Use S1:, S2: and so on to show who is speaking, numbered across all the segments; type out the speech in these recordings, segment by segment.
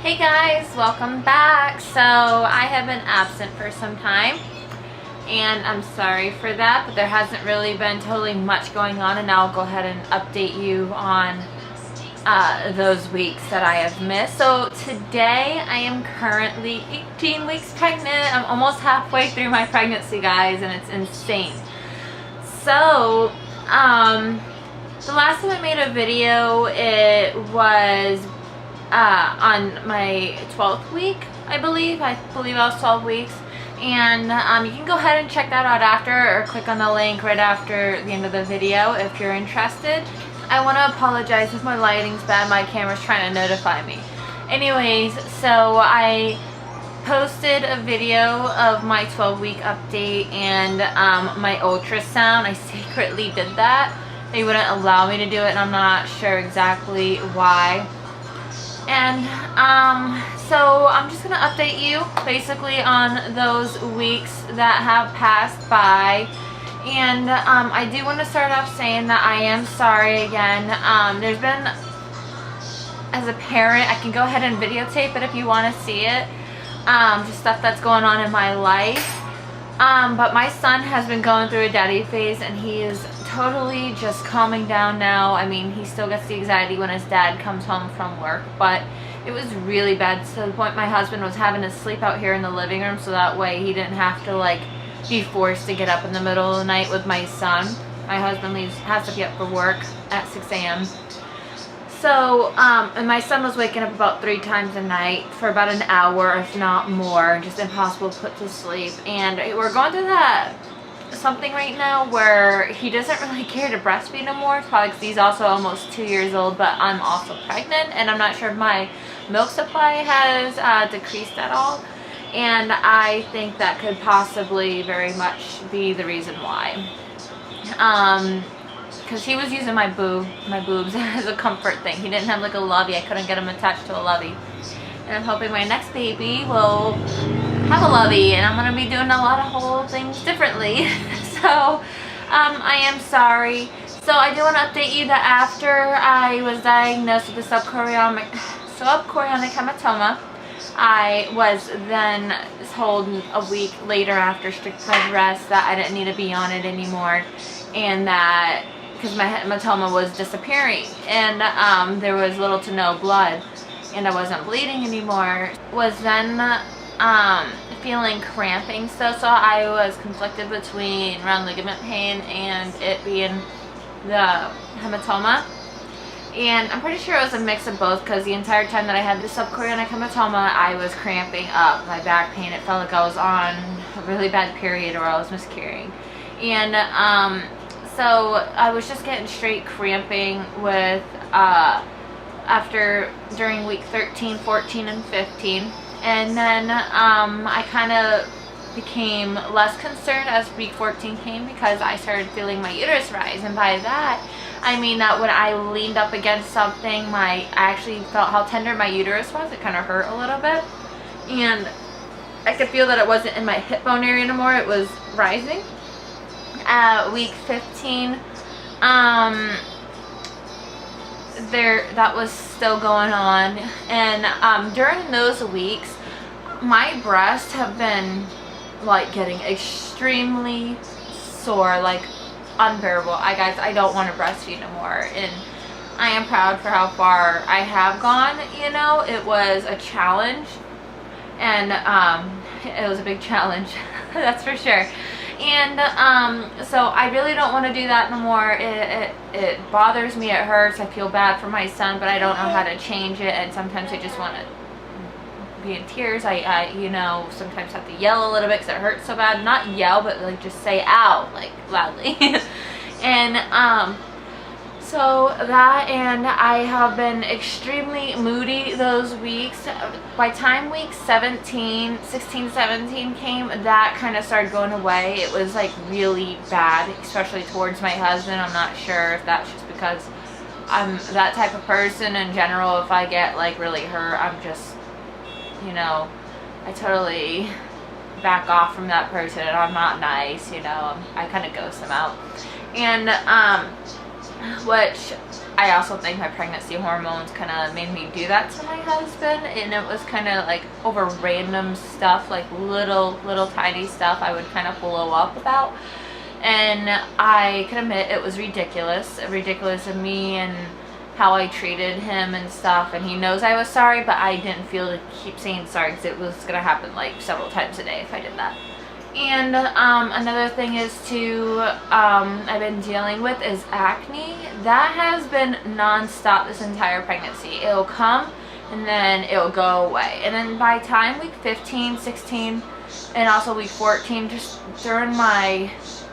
S1: Hey guys, welcome back. So I have been absent for some time and I'm sorry for that, but there hasn't really been totally much going on, and I'll go ahead and update you on those weeks that I have missed. So today I am currently 18 weeks pregnant. I'm almost halfway through my pregnancy, guys, and it's insane. So the last time I made a video, it was on my 12th week, I believe I was 12 weeks, and you can go ahead and check that out after, or click on the link right after the end of the video if you're interested. I want to apologize if my lighting's bad, my camera's trying to notify me. Anyways, so I posted a video of my 12-week update and my ultrasound. I secretly did that. They wouldn't allow me to do it, and I'm not sure exactly why. And so I'm just going to update you basically on those weeks that have passed by. And I do want to start off saying that I am sorry again. There's been, as a parent, I can go ahead and videotape it if you want to see it. Just stuff that's going on in my life. But my son has been going through a daddy phase, and he is totally just calming down now. I mean, he still gets the anxiety when his dad comes home from work, but it was really bad to the point my husband was having to sleep out here in the living room, so that way he didn't have to like be forced to get up in the middle of the night with my son. My husband has to be up for work at 6 a.m. So, and my son was waking up about 3 times a night for about an hour, if not more, just impossible to put to sleep. And we're going through that something right now where he doesn't really care to breastfeed no more, probably because he's also almost 2 years old, but I'm also pregnant, and I'm not sure if my milk supply has decreased at all, and I think that could possibly very much be the reason why. Because he was using my boobs as a comfort thing. He didn't have like a lovey. I couldn't get him attached to a lovey. And I'm hoping my next baby will have a lovey, and I'm going to be doing a lot of whole things differently. So I am sorry. So I do want to update you that after I was diagnosed with the subchorionic hematoma, I was then told a week later after strict bed rest that I didn't need to be on it anymore, and that because my hematoma was disappearing, and there was little to no blood, and I wasn't bleeding anymore. Was then feeling cramping so I was conflicted between round ligament pain and it being the hematoma. And I'm pretty sure it was a mix of both, because the entire time that I had the subchorionic hematoma, I was cramping up. My back pain, it felt like I was on a really bad period, or I was miscarrying. And so I was just getting straight cramping with during week 13, 14, and 15. And then I kind of became less concerned as week 14 came, because I started feeling my uterus rise. And by that, I mean that when I leaned up against something, I actually felt how tender my uterus was. It kind of hurt a little bit. And I could feel that it wasn't in my hip bone area anymore. It was rising. Week 15, that was still going on. And during those weeks, my breasts have been like getting extremely sore, like unbearable. Guys, I don't want to breastfeed no more, and I am proud for how far I have gone. You know, it was a challenge, and it was a big challenge, that's for sure. And so I really don't want to do that no more. It bothers me, it hurts, I feel bad for my son, but I don't know how to change it, and sometimes I just want to be in tears. I you know, sometimes have to yell a little bit because it hurts so bad. Not yell, but like just say ow, like loudly. And so that, and I have been extremely moody those weeks. By time week 16, 17 came, that kind of started going away. It was like really bad, especially towards my husband. I'm not sure if that's just because I'm that type of person in general. If I get like really hurt, I'm just, you know, I totally back off from that person, and I'm not nice, you know. I kind of ghost them out. And which I also think my pregnancy hormones kind of made me do that to my husband, and it was kind of like over random stuff, like little tiny stuff I would kind of blow up about. And I can admit it was ridiculous of me and how I treated him and stuff, and he knows I was sorry, but I didn't feel to keep saying sorry because it was gonna happen like several times a day if I did that. And another thing is I've been dealing with is acne. That has been non-stop this entire pregnancy. It'll come and then it'll go away, and then by time week 15, 16, and also week 14, just during my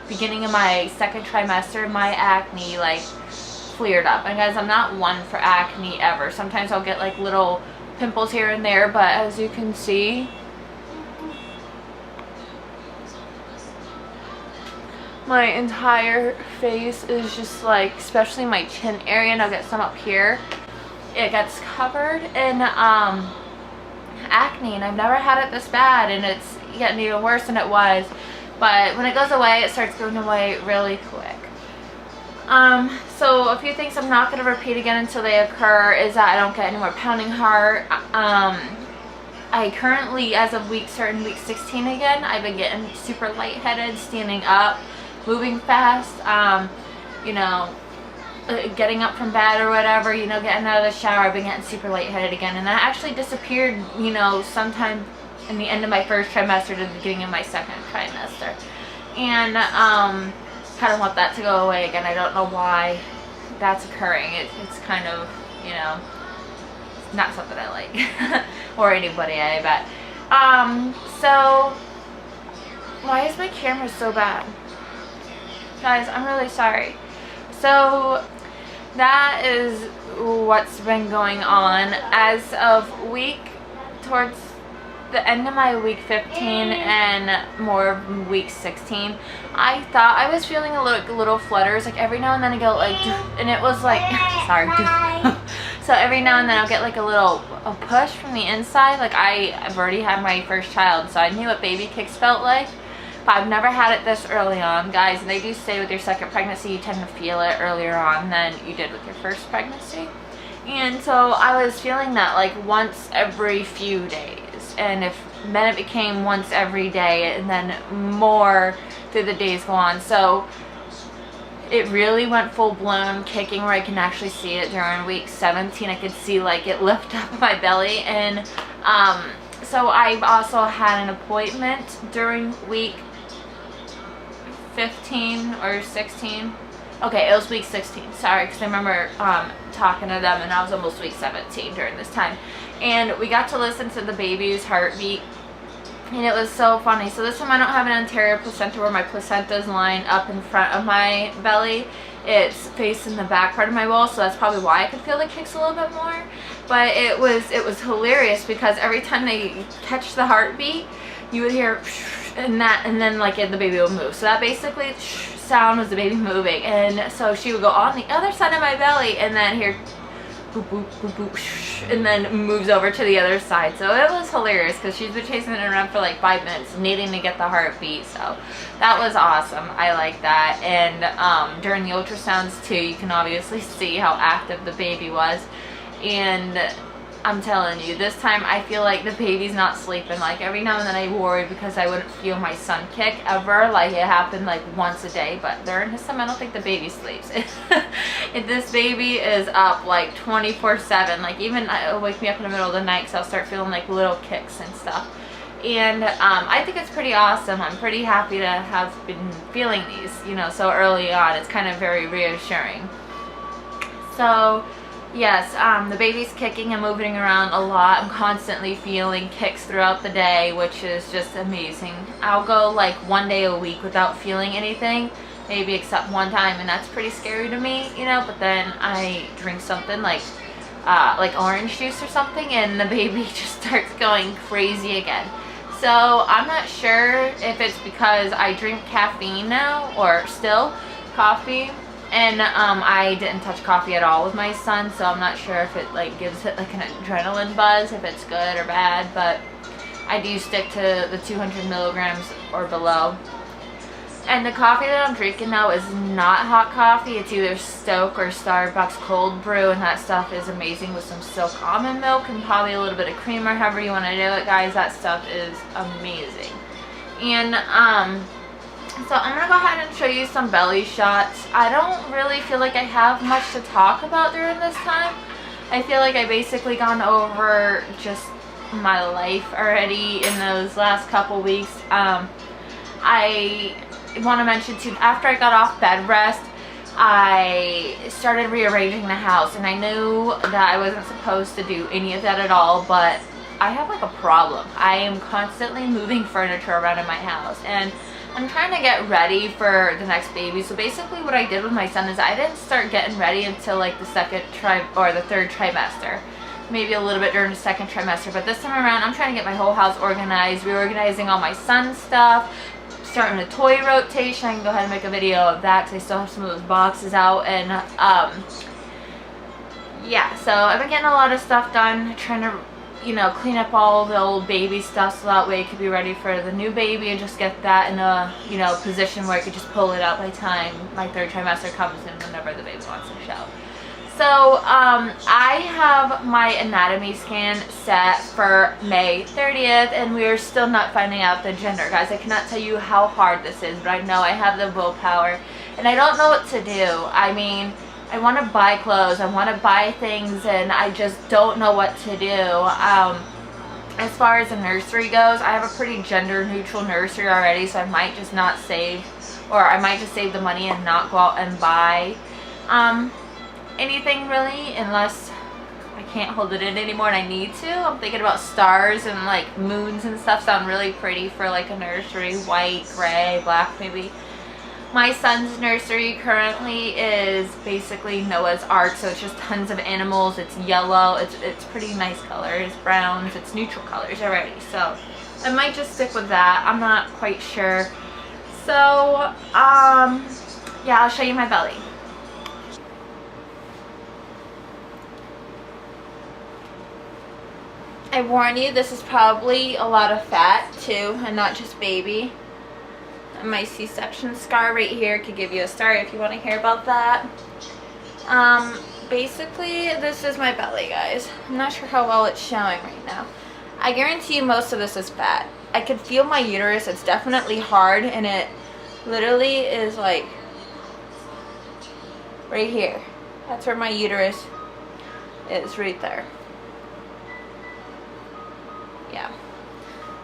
S1: beginning of my second trimester, my acne like flared up. And guys, I'm not one for acne ever. Sometimes I'll get like little pimples here and there, but as you can see, my entire face is just like, especially my chin area, and I'll get some up here, it gets covered in acne, and I've never had it this bad, and it's getting even worse than it was. But when it goes away, it starts going away really quick. So a few things I'm not going to repeat again until they occur is that I don't get any more pounding heart. I currently, as of starting week 16 again, I've been getting super lightheaded, standing up, moving fast, you know, getting up from bed or whatever, you know, getting out of the shower. I've been getting super lightheaded again, and that actually disappeared, you know, sometime in the end of my first trimester to the beginning of my second trimester. And kind of want that to go away again. I don't know why that's occurring. It's kind of, you know, it's not something I like or anybody, I bet. So why is my camera so bad? Guys, I'm really sorry. So that is what's been going on as of towards the end of my week 15 and more of week 16. I thought I was feeling a little flutters, like every now and then I go like, and it was like, sorry. So every now and then I'll get like a push from the inside. Like I've already had my first child, so I knew what baby kicks felt like. But I've never had it this early on, guys. And they do say with your second pregnancy, you tend to feel it earlier on than you did with your first pregnancy. And so I was feeling that like once every few days. And then it became once every day, and then more through the days go on. So it really went full blown kicking where I can actually see it during week 17. I could see like it lift up my belly. And so I also had an appointment during week 15 or 16. Okay, it was week 16, sorry, because I remember talking to them, and I was almost week 17 during this time. And we got to listen to the baby's heartbeat, and it was so funny. So this time I don't have an anterior placenta where my placenta is lying up in front of my belly. It's facing the back part of my wall, so that's probably why I could feel the kicks a little bit more. But it was hilarious because every time they catch the heartbeat, you would hear and then like the baby would move. So that basically sound was the baby moving, and so she would go on the other side of my belly and then hear boop boop boop boop, and then moves over to the other side. So it was hilarious because she's been chasing it around for like 5 minutes needing to get the heartbeat. So that was awesome. I like that. And during the ultrasounds too, you can obviously see how active the baby was. And I'm telling you, this time I feel like the baby's not sleeping. Like every now and then I worried because I wouldn't feel my son kick ever. Like it happened like once a day, but during his time I don't think the baby sleeps. If this baby is up like 24/7, like even it'll wake me up in the middle of the night because I'll start feeling like little kicks and stuff. And I think it's pretty awesome. I'm pretty happy to have been feeling these, you know, so early on. It's kind of very reassuring. So yes, the baby's kicking and moving around a lot. I'm constantly feeling kicks throughout the day, which is just amazing. I'll go like 1 day a week without feeling anything, maybe except one time, and that's pretty scary to me, you know. But then I drink something like orange juice or something, and the baby just starts going crazy again. So I'm not sure if it's because I drink caffeine now, or still coffee. And I didn't touch coffee at all with my son, so I'm not sure if it like gives it like an adrenaline buzz, if it's good or bad. But I do stick to the 200 milligrams or below. And the coffee that I'm drinking now is not hot coffee. It's either Stoke or Starbucks cold brew, and that stuff is amazing with some silk almond milk and probably a little bit of creamer, however you want to do it, guys. That stuff is amazing. And so I'm going to go ahead and show you some belly shots. I don't really feel like I have much to talk about during this time. I feel like I basically gone over just my life already in those last couple weeks. I want to mention too, after I got off bed rest, I started rearranging the house, and I knew that I wasn't supposed to do any of that at all, but I have like a problem. I am constantly moving furniture around in my house, and I'm trying to get ready for the next baby. So basically what I did with my son is I didn't start getting ready until like the third trimester. Maybe a little bit during the second trimester, but this time around I'm trying to get my whole house organized, reorganizing all my son's stuff, starting a toy rotation. I can go ahead and make a video of that because I still have some of those boxes out. And yeah, so I've been getting a lot of stuff done, trying to, you know, clean up all the old baby stuff so that way it could be ready for the new baby and just get that in a, you know, position where I could just pull it out by the time my third trimester comes in, whenever the baby wants to show. So I have my anatomy scan set for May 30th, and we're still not finding out the gender, guys. I cannot tell you how hard this is, but I know I have the willpower, and I don't know what to do. I mean, I want to buy clothes, I want to buy things, and I just don't know what to do. As far as the nursery goes, I have a pretty gender neutral nursery already, so I might just not save, or I might just save the money and not go out and buy anything really, unless I can't hold it in anymore and I need to. I'm thinking about stars and like moons and stuff sound really pretty for like a nursery. White, gray, black maybe. My son's nursery currently is basically Noah's Ark, so it's just tons of animals. It's yellow, it's pretty nice colors, browns, it's neutral colors already, so I might just stick with that. I'm not quite sure. So yeah, I'll show you my belly. I warn you, this is probably a lot of fat too, and not just baby. And my C-section scar right here could give you a story if you want to hear about that. Basically, this is my belly, guys. I'm not sure how well it's showing right now. I guarantee you most of this is fat. I can feel my uterus. It's definitely hard, and it literally is like right here. That's where my uterus is, right there. Yeah,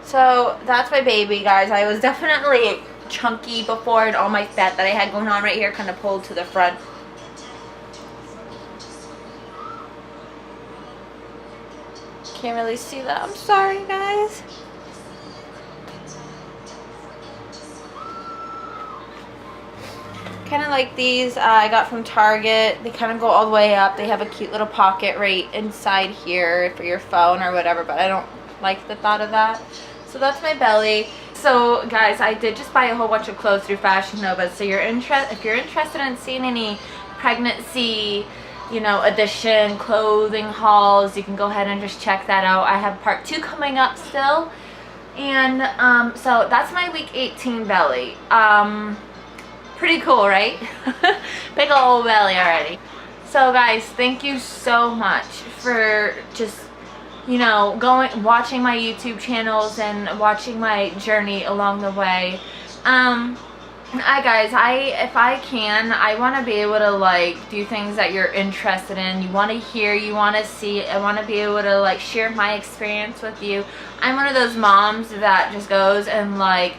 S1: so that's my baby, guys. I was definitely chunky before, and all my fat that I had going on right here kind of pulled to the front. Can't really see that. I'm sorry, guys. Kind of like these I got from Target. They kind of go all the way up. They have a cute little pocket right inside here for your phone or whatever, but I don't like the thought of that. So that's my belly. So guys, I did just buy a whole bunch of clothes through Fashion Nova, so if you're interested in seeing any pregnancy, you know, edition clothing hauls, you can go ahead and just check that out. I have part 2 coming up still. And so that's my week 18 belly. Pretty cool, right? Big old belly already. So guys, thank you so much for just, you know, watching my YouTube channels and watching my journey along the way. If I can, I want to be able to like do things that you're interested in, you want to hear, you want to see. I want to be able to like share my experience with you. I'm one of those moms that just goes and like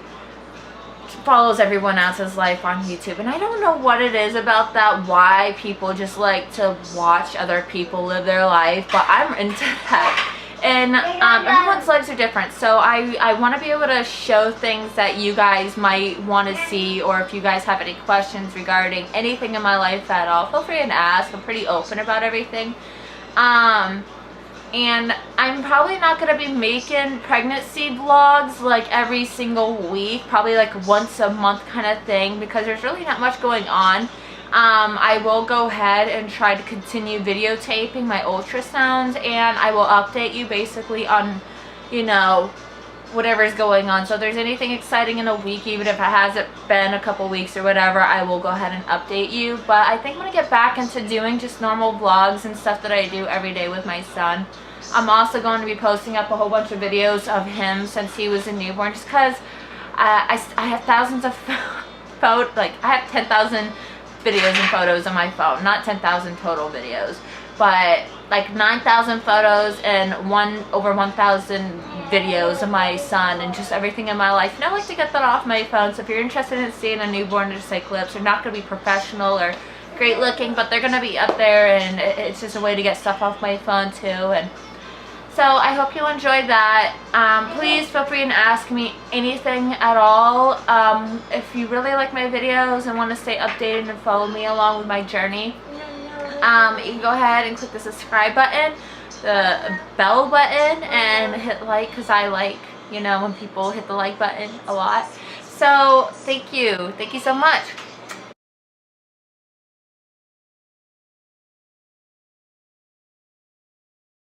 S1: follows everyone else's life on YouTube, and I don't know what it is about that, why people just like to watch other people live their life, but I'm into that. And everyone's lives are different, so I want to be able to show things that you guys might want to see, or if you guys have any questions regarding anything in my life at all, feel free and ask. I'm pretty open about everything. And I'm probably not going to be making pregnancy vlogs like every single week, probably like once a month kind of thing, because there's really not much going on. I will go ahead and try to continue videotaping my ultrasounds, and I will update you basically on, you know, whatever's going on. So if there's anything exciting in a week, even if it hasn't been a couple weeks or whatever, I will go ahead and update you. But I think I'm gonna get back into doing just normal vlogs and stuff that I do every day with my son. I'm also going to be posting up a whole bunch of videos of him since he was a newborn, just because I have thousands of photos. Like, I have 10,000 videos and photos on my phone. Not 10,000 total videos, but like 9,000 photos and over 1,000 videos of my son and just everything in my life. And I like to get that off my phone. So if you're interested in seeing a newborn, just say clips. They're not going to be professional or great looking, but they're going to be up there, and it's just a way to get stuff off my phone too. And so I hope you enjoyed that. Please feel free to ask me anything at all. If you really like my videos and want to stay updated and follow me along with my journey, you can go ahead and click the subscribe button, the bell button, and hit like, because I like, you know, when people hit the like button a lot. So thank you so much.